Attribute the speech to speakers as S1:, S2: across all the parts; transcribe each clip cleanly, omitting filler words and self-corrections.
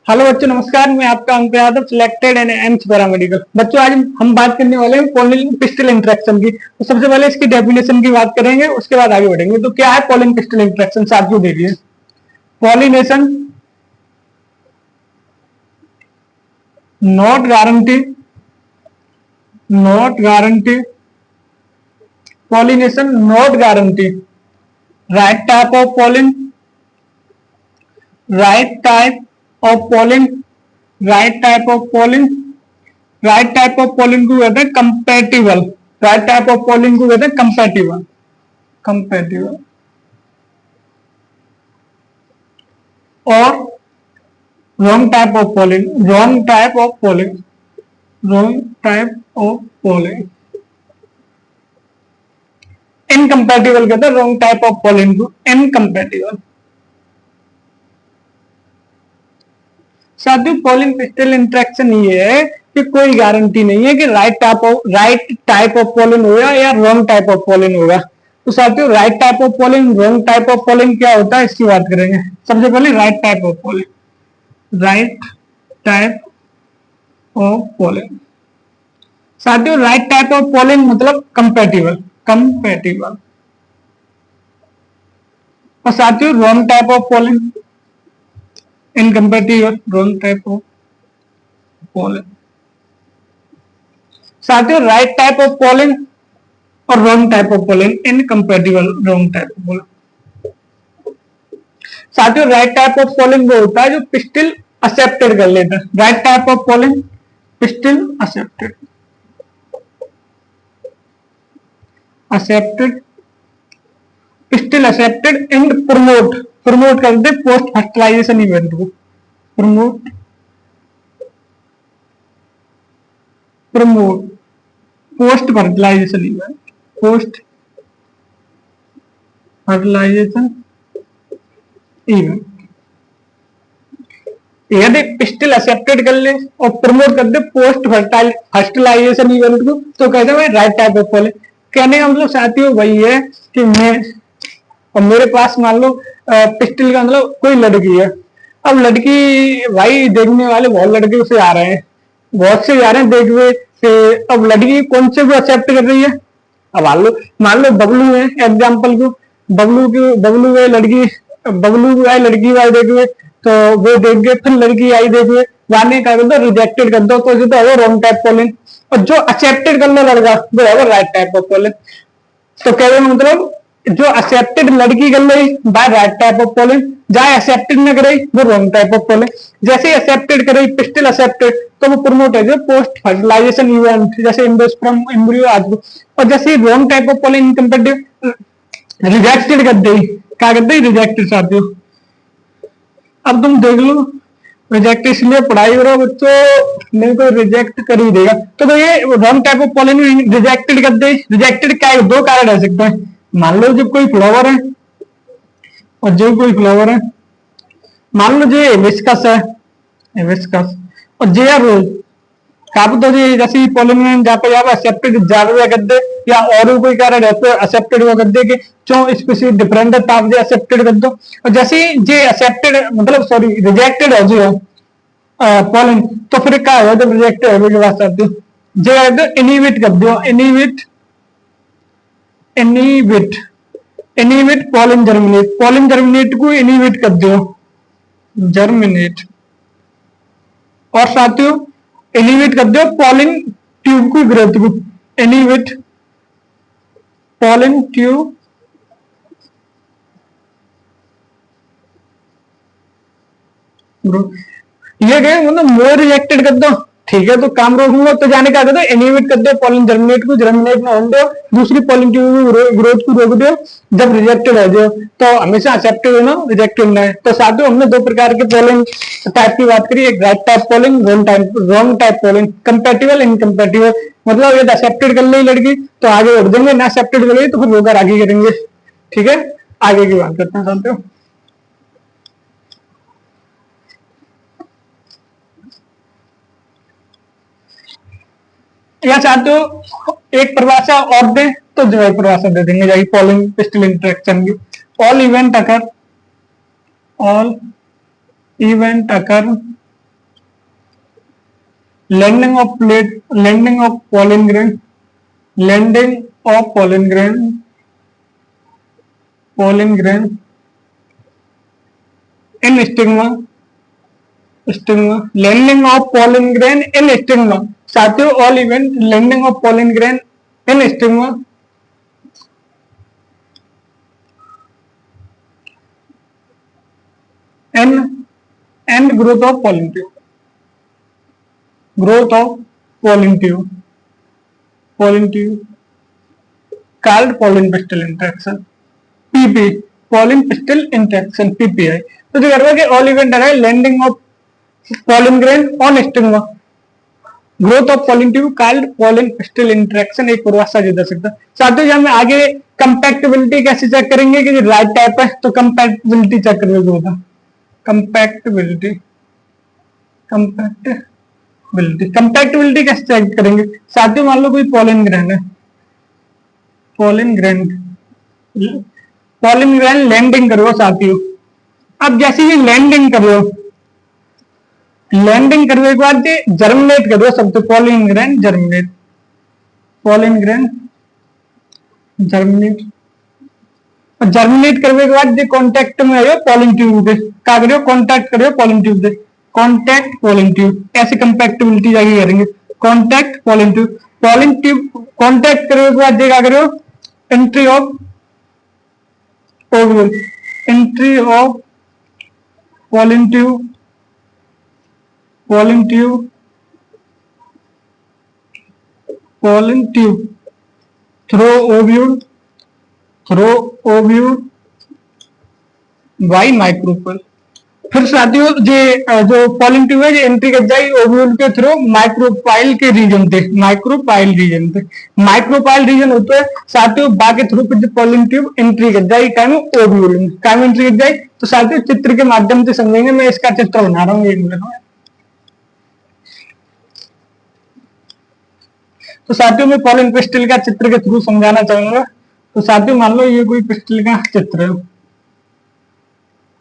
S1: Hello बच्चों, नमस्कार। मैं आपका अंक Yadav, selected and AIIMS paramedical. बच्चों, आज हम बात करने वाले हैं पॉलिन पिस्टल इंटरेक्शन की। तो सबसे पहले इसकी डेफिनेशन की बात करेंगे, उसके बाद आगे बढ़ेंगे। तो क्या है पॉलिन पिस्टल इंटरेक्शन? साथियों देखिए, pollination not guarantee, not guarantee, pollination not guarantee right type of pollen, right type of pollen, right type of pollen, right type of pollen को कहते हैं compatible. Right type of pollen को कहते हैं compatible, compatible. और wrong type of pollen, wrong type of pollen, wrong type of pollen incompatible कहते हैं wrong type of pollen को, इनकम्पैटिबल। साथियों, पॉलिन पिस्टल इंटरेक्शन ये है कि कोई गारंटी नहीं है कि राइट टाइप ऑफ पॉलिन होगा या रॉन्ग टाइप ऑफ पॉलिन होगा। तो साथियों, right type of pollen, wrong type of pollen क्या होता है, इसकी बात करेंगे। सबसे पहले right type of pollen, right type of pollen. साथियों, राइट टाइप ऑफ पॉलिन मतलब कंपैटिबल, कंपैटिबल। और साथियों, wrong type of pollen incompatible, wrong type of pollen. साथियों, राइट टाइप ऑफ पॉलिन और wrong type of pollen incompatible, wrong type of pollen. साथियों, right type of pollen वो होता है जो पिस्टल एक्सेप्टेड कर लेता है। Right type of pollen pistil accepted, accepted, pistil accepted and promote, promote करते पोस्ट फर्टिलाइजेशन इवेंट को, promote, promote post fertilization event, post fertilization event. यदि पिस्टल एक्सेप्टेड कर ले और प्रमोट कर दे पोस्ट फर्टिलाइजेशन इवेंट को, तो कहते हैं राइट टाइप ऑफ पॉलिन। कहने का मतलब साथियों वही है कि मैं और मेरे पास मान लो पिस्टल का मतलब कोई लड़की है। अब लड़की, भाई देखने वाले बहुत लड़के से आ रहे हैं, बहुत से आ रहे हैं देखने से। अब लड़की कौन से को एक्सेप्ट कर रही है? अब मान लो बबलू है एग्जाम्पल को, बबलू है लड़की, बबलू आई लड़की वाई देखे तो वो देख गए, फिर लड़की आई देखे वाने का दो, रिजेक्टेड कर दो, तो ये तो है रॉन्ग टाइप पॉलिन। और जो एक्सेप्टेड कर लो लड़का, वो है राइट टाइप ऑफ पॉलिन। तो कहने का मतलब जो एक्सेप्टेड लड़की कर रही by right type of pollen, जहां एक्सेप्टेड न करे वो रॉन्ग टाइप ऑफ पॉलिन। जैसे एक्सेप्टेड करे पिस्टल एक्सेप्टेड, तो वो प्रमोट है पोस्ट फर्टिलाइजेशन इवेंट, जैसे एंडोस्पर्म एम्ब्रियो आदि। और जैसे wrong type of pollen incompatible, rejected कर दी, क्या कर दी? रिजेक्टेड। साथियों, अब तुम देख लो, रिजेक्ट इसलिए पढ़ाई हो रहा बच्चों, नहीं तो रिजेक्ट कर ही देगा। तो ये wrong type of pollen rejected कर दे। रिजेक्टेड क्या है? दो कारण रह सकते हैं। मान लो जब कोई फ्लावर है, और जो कोई फ्लावर है, मान लो जो हिबिस्कस है, हिबिस्कस, और जे आर रोज काबू, तो जैसे पॉलिन जहाँ पे एक्सेप्टेड जावे कर दे, या और कोई कारण है तो एक्सेप्टेड वो कर दे कि जो स्पीसीज डिफरेंट है तब जे एक्सेप्टेड कर दो। और जैसे जे एक्सेप्टेड मतलब सॉरी रिजेक्टेड है जो पॉलिन, तो फिर क्या होगा जब रिजेक्टेड होने के बाद साथियों, जे इनिबिट कर दो, inhibit, inhibit, inhibit pollen germinate, pollen germinate को इनिबिट कर दो, जर्मिनेट। और साथियों इनिबिट कर दो पॉलिन ट्यूब की ग्रोथ को, इनिबिट पॉलिन ट्यूब ग्रोथ। ये गए मतलब मोर रिजेक्टेड कर दो, ठीक है, तो काम रोकूंगा तो जाने का दो, इनिबिट कर दो पॉलिन जर्मिनेट को, जर्मिनेट में होने दो, दूसरी पॉलिन ट्यूब ग्रोथ को रोक दो। जब रिजेक्टेड हो जाए तो हमेशा एक्सेप्टेड होना, रिजेक्टेड ना है। तो साथियों हमने दो प्रकार के पॉलिन टाइप की बात करी, एक right type pollen, wrong type pollen, compatible incompatible. मतलब यदि एक्सेप्टेड कर ली लड़की तो आगे बढ़ जाएंगे, ना एक्सेप्टेड कर ली तो फिर रोकर आगे करेंगे। ठीक है, आगे की बात करते हैं साथियों। या चाहते हो एक परिभाषा और दे तो जो है परिभाषा दे देंगे जाएगी पॉलिन पिस्टल इंटरेक्शन की। All event occur, all event occur landing of pollen grain, landing of pollen grain in stigma, landing of pollen grain in stigma। साथियों all event landing of pollen grain in stigma, and growth of pollen tube, pollen tube called pollen pistil interaction, PP, pollen pistil interaction, PPI। तो जो करवा के all event है landing of pollen grain on stigma, growth of pollen tube called pollen pistil interaction, एक पूर्वाश्रय जो दे सकता है। साथियों जब मैं आगे कंपैक्टिबिलिटी कैसे चेक करेंगे कि राइट टाइप है तो कंपैक्टिबिलिटी चेक करेंगे होगा, कंपैक्टिबिलिटी कैसे चेक करेंगे। साथियों मान लो कोई pollen grain है, pollen grain लैंडिंग करो साथियों। अब जैसे ही लैंडिंग करो, लैंडिंग करने के बाद जर्मिनेट करो सब तो pollen grain जर्मिनेट करने के बाद कांटेक्ट में आयो pollen tube के क्या करियो कांटेक्ट करियो pollen tube से, कांटेक्ट pollen tube, ऐसे कंपैक्टिबिलिटी जाके करेंगे कांटेक्ट pollen tube कांटेक्ट करने के बाद क्या करियो entry of ovule, entry of pollen tube through ovule by micropyle। फिर साथियों जो pollen tube है एंट्री कर जाएगी ओव्यूल के थ्रू माइक्रोपाइल के रीजन थे, माइक्रोपाइल रीजन होते हैं साथियों। बाकी थ्रू फिर pollen tube एंट्री कर जाएगी क्या में ओव्यूल में, क्या में एंट्री कर जाएगी। तो साथियों चित्र के माध्यम से समझेंगे, मैं इसका चित्र बना रहा हूँ एक मिनट में। तो साथियों मैं pollen pistil का चित्र के थ्रू समझाना चाहूंगा। तो साथियों मान लो ये कोई पिस्टिल का चित्र है,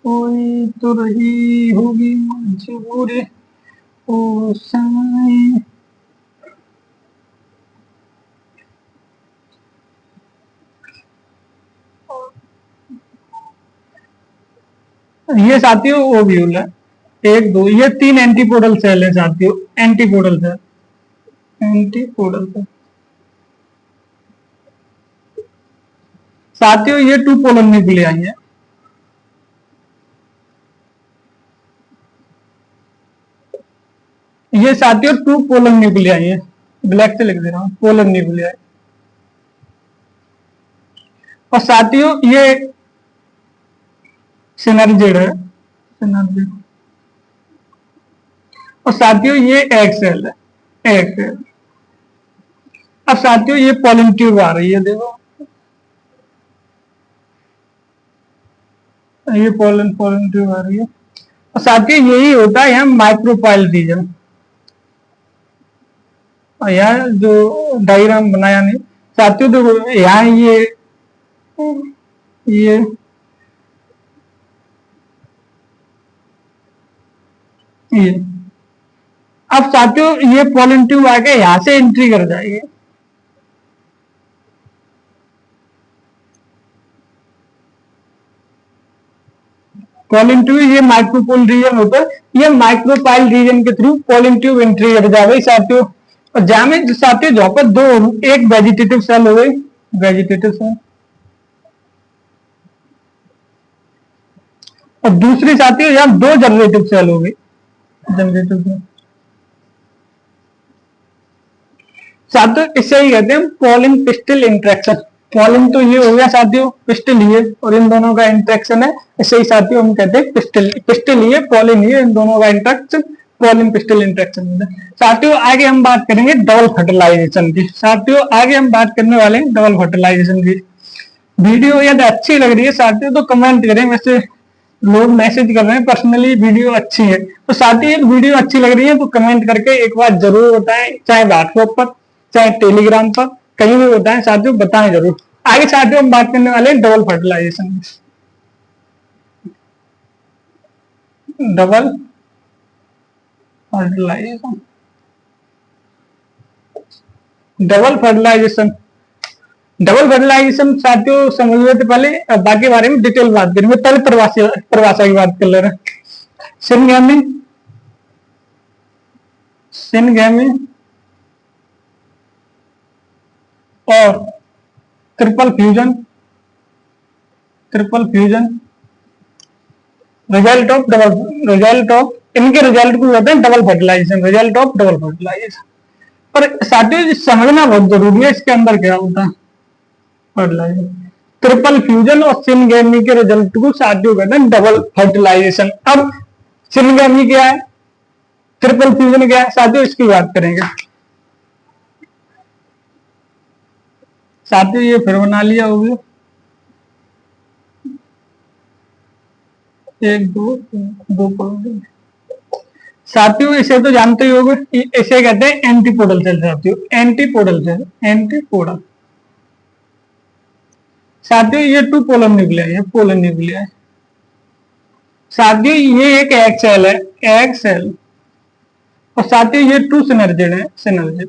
S1: कोई तो रही होगी मजबूरी ओ साईं। ये साथियों ओव्यूल है, एक दो ये तीन एंटीपोडल सेल है साथियों, एंटीपोडल सेल साथियों ये टू पोलन न्यूक्लियाई है, ये साथियों टू पोलन न्यूक्लियाई है, ब्लैक से लिख दे रहा हूं पोलन न्यूक्लियाई। और साथियों ये सिनर्जिड है, और साथियों ये एग सेल है, एग सेल। अब साथियों ये pollen tube आ रही है, देखो ये pollen tube आ रही है। और साथियों यही होता है यहाँ माइक्रोपाइल रीजन, और यहाँ जो डायग्राम बनाया नहीं साथियों, देखो यहाँ ये अब साथियों ये pollen tube आके यहाँ से एंट्री कर जाएगी, pollen tube ये माइक्रोपोल रीजन होता है, ये माइक्रोपाइल रीजन के थ्रू pollen tube एंट्री कर जाएगी साथियों। और जहां में साथियों जहां पर दो, एक वेजिटेटिव सेल हो गई, वेजिटेटिव सेल, और दूसरी साथियों यहाँ दो जनरेटिव सेल हो गई, जनरेटिव सेल साथियों। इससे ही कहते हैं pollen pistil इंटरेक्शन। pollen तो ये हो गया साथियों, पिस्टिल ये, और इन दोनों का इंटरेक्शन है, इससे ही साथियों हम कहते हैं पिस्टिल ये, pollen ये, इन दोनों का इंटरेक्शन pollen pistil इंटरेक्शन। साथियों आगे हम बात करेंगे डबल फर्टिलाइजेशन की, साथियों आगे हम बात करने वाले हैं डबल फर्टिलाइजेशन की। वीडियो यदि अच्छी लग रही है साथियों तो कमेंट करें, वैसे लोग मैसेज कर रहे हैं पर्सनली वीडियो अच्छी है, तो साथियों वीडियो अच्छी लग रही है तो कमेंट करके एक बार जरूर बताएं, चाहे व्हाट्सएप पर चाहे टेलीग्राम पर कहीं भी बताएं साथियों, बताएं जरूर। आगे साथियों हम बात करने वाले हैं double fertilization, double fertilization. Double fertilization. Double fertilization साथियों समझने से पहले बाकी बारे में डिटेल बात करेंगे, पहले परिभाषा की बात कर ले रहे हैं। सिनगैमी, सिनगैमी और triple fusion, triple fusion result of double, result of, इनके रिजल्ट को कहते हैं double fertilization, result of double fertilization. पर साथियों समझना बहुत जरूरी है इसके अंदर क्या होता है फर्टिलाइजेशन। ट्रिपल फ्यूजन और सिनगैमी के रिजल्ट को साथियों कहते हैं डबल फर्टिलाइजेशन। अब सिनगैमी क्या है, ट्रिपल फ्यूजन क्या है साथियों, इसकी बात करेंगे। साथियों ये फिर बना लिया होगा, 1 2 2 साथियों इसे तो जानते ही होंगे, इसे कहते हैं एंटीपोडल सेल साथियों, एंटीपोडल सेल, एंटीपोडल। साथियों ये 2 पोलर न्यूक्लिया है, पोलर न्यूक्लिया है। साथियों ये एक एग सेल है, एग सेल। और साथियों ये 2 सिनर्जिड है, सिनर्जिड।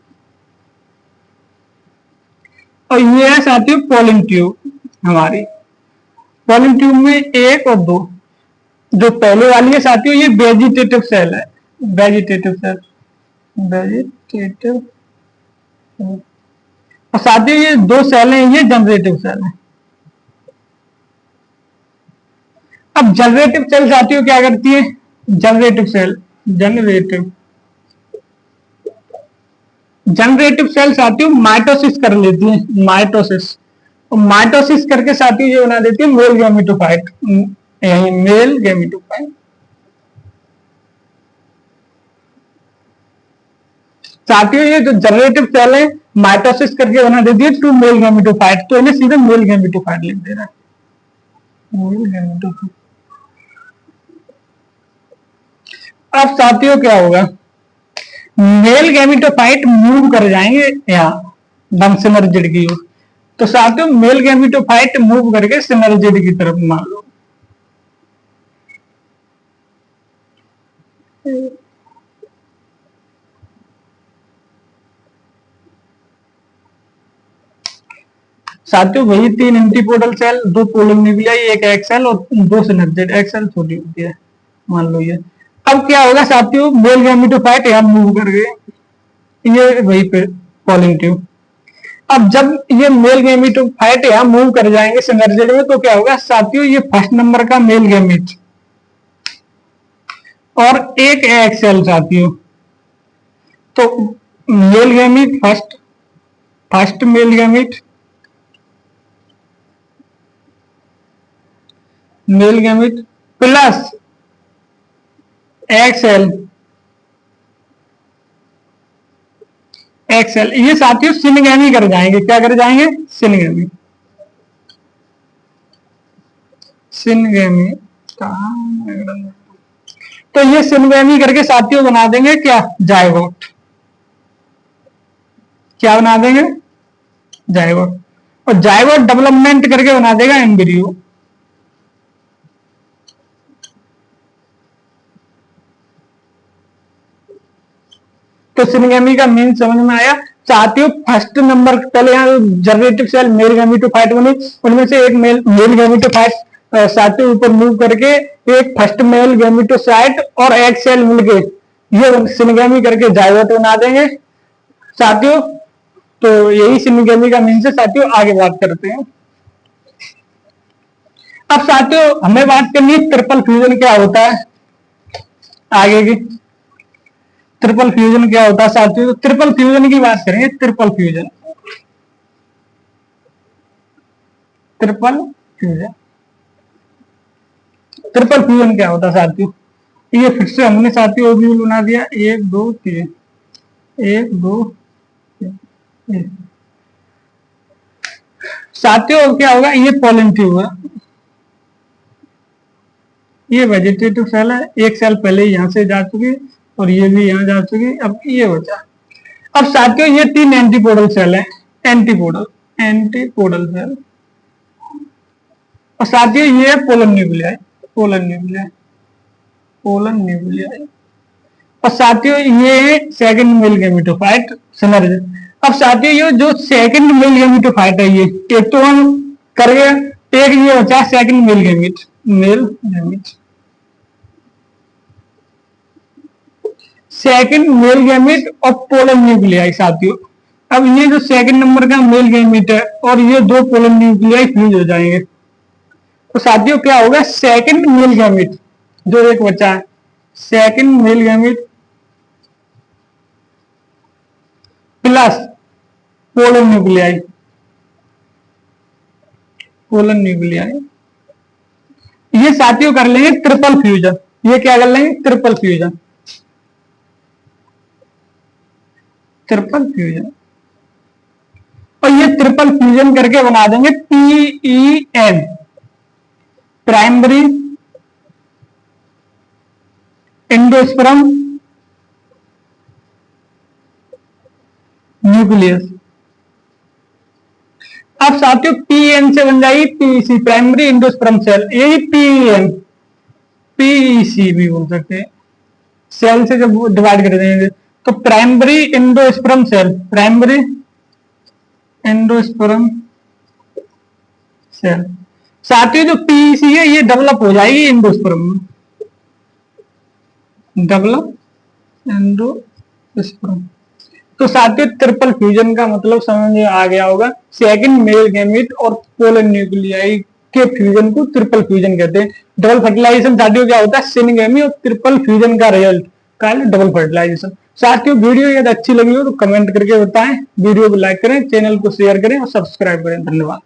S1: और ये है साथियों पोलिन ट्यूब हमारी। पोलिन ट्यूब में 1 और 2, जो पहले वाली है साथियों ये वेजिटेटिव सेल है, वेजिटेटिव सेल, वेजिटेटिव। और साथियों ये 2 सेल हैं, ये जनरेटिव सेल है। अब जनरेटिव सेल साथियों क्या करती है, generative cell, generative, generative cell साथियों माइटोसिस कर लेती है, माइटोसिस। और माइटोसिस करके साथियों ये बना देती है मेल गैमेटोफाइट, मेल गैमेटोफाइट। साथियों ये जो जनरेटिव सेल है माइटोसिस करके बना देती है 2 मेल गैमेटोफाइट, तो इन्हें सीधे मेल गैमेटोफाइट लिख दे रहा है, मेल गैमेटोफाइट। अब साथियों क्या होगा, मेल गैमेटोफाइट मूव कर जाएंगे यहाँ दम सिनर्जिड की ओर। तो साथियों मेल गैमेटोफाइट मूव करके सिनर्जिड की तरफ मान लो। साथियों वही 3 एंटीपोडल सेल, 2 पोलर न्यूक्लिया, एक एग सेल और 2 सिनर्जिड। एग सेल छोटी होती है मान लो ये। अब क्या होगा साथियों, मेल गैमेटोफाइट यहाँ मूव कर गए, ये वही पे पोलिन ट्यूब। अब जब ये मेल गैमेटोफाइट यहाँ मूव कर जाएंगे सिनर्जिड में, तो क्या होगा साथियों, ये फर्स्ट नंबर का मेल गैमेट और एक एग सेल साथियों। तो male gamete first, first male gamete, male gamete plus egg cell, egg cell, ये साथियों सिनगैमी कर जाएंगे, क्या कर जाएंगे, सिनगैमी, सिनगैमी। तो ये सिनगैमी करके साथियों बना देंगे क्या, जायगोट। क्या बना देंगे, जायगोट। और जायगोट डेवलपमेंट करके बना देगा एम्ब्रियो। तो सिनगैमी का मीन समझ में आया साथियों। फर्स्ट नंबर पहले यहाँ जनरेटिव सेल मेल गैमेटोफाइट बनी, उनमें से एक मेल गैमेटोफाइट साथियों ऊपर मूव करके एक फर्स्ट मेल गैमेटोसाइट और एग सेल मिलके ये सिनगैमी करके जायगोट बना देंगे साथियों। तो यही सिनगैमी का मीन से साथियों। आगे बात करते हैं। अब साथियों हमें बात करनी है ट्रिपल फ्यूजन क्या होता है, आगे की ट्रिपल फ्यूजन क्या होता है साथियों। ट्रिपल फ्यूजन की बात करेंगे, triple fusion, triple fusion, triple fusion क्या होता है साथियों। ये फिर से हमने साथियों ओब्यूल बना दिया, 1 2 3, 1 2 3। साथियों क्या होगा, ये पोलिन ट्यूब है, ये वेजिटेटिव सेल है, एक सेल पहले यहां से जा चुकी और ये भी यहां जा चुकी, अब ये बचा। अब साथियों ये 3 एंटीपोडल सेल है, एंटीपोडल, एंटीपोडल सेल। और साथियों ये है polar nuclei, polar nuclei, polar nuclei. और साथियों ये सेकंड मेल गैमेटोफाइट सिनर्जिड। अब साथियों ये जो सेकंड मेल गैमेटोफाइट है, ये एक तो हम कर गए, एक ये बचा second mail gamete, male gamete, second mail gamete और पोलर न्यूक्लियाई साथियों। अब ये जो सेकंड नंबर का मेल गैमेट है और ये दो पोलर न्यूक्लियाई फ्यूज हो जाएंगे, तो साथियों क्या होगा, सेकंड मेल गैमेट जो एक बचा है, second mail gamete plus polar nuclei, polar nuclei, ये साथियों कर लेंगे ट्रिपल फ्यूजन। ये क्या कर लेंगे, ट्रिपल फ्यूजन, ट्रिपल फ्यूजन। और ये ट्रिपल फ्यूजन करके बना देंगे PEN, प्राइमरी एंडोस्पर्म न्यूक्लियस। अब साथियों PEN से बन जाएगी PEC, प्राइमरी एंडोस्पर्म सेल, यही PEN, PEC भी बोल सकते हैं। सेल से जब डिवाइड कर देंगे तो primary endosperm cell, primary endosperm cell. साथियों जो PEC है ये डेवलप हो जाएगी एंडोस्पर्म में, डेवलप एंडोस्पर्म। तो साथियों ट्रिपल फ्यूजन का मतलब समझ में आ गया होगा, सेकंड मेल गैमेट और पोलर न्यूक्लियाई के फ्यूजन को ट्रिपल फ्यूजन कहते हैं। डबल फर्टिलाइजेशन साथियों क्या होता है, सिनगेमी और ट्रिपल फ्यूजन का रिजल्ट का डबल फर्टिलाइजेशन। साथियों वीडियो यदि अच्छी लगी हो तो कमेंट करके बताएं, वीडियो को लाइक करें, चैनल को शेयर करें और सब्सक्राइब करें। धन्यवाद।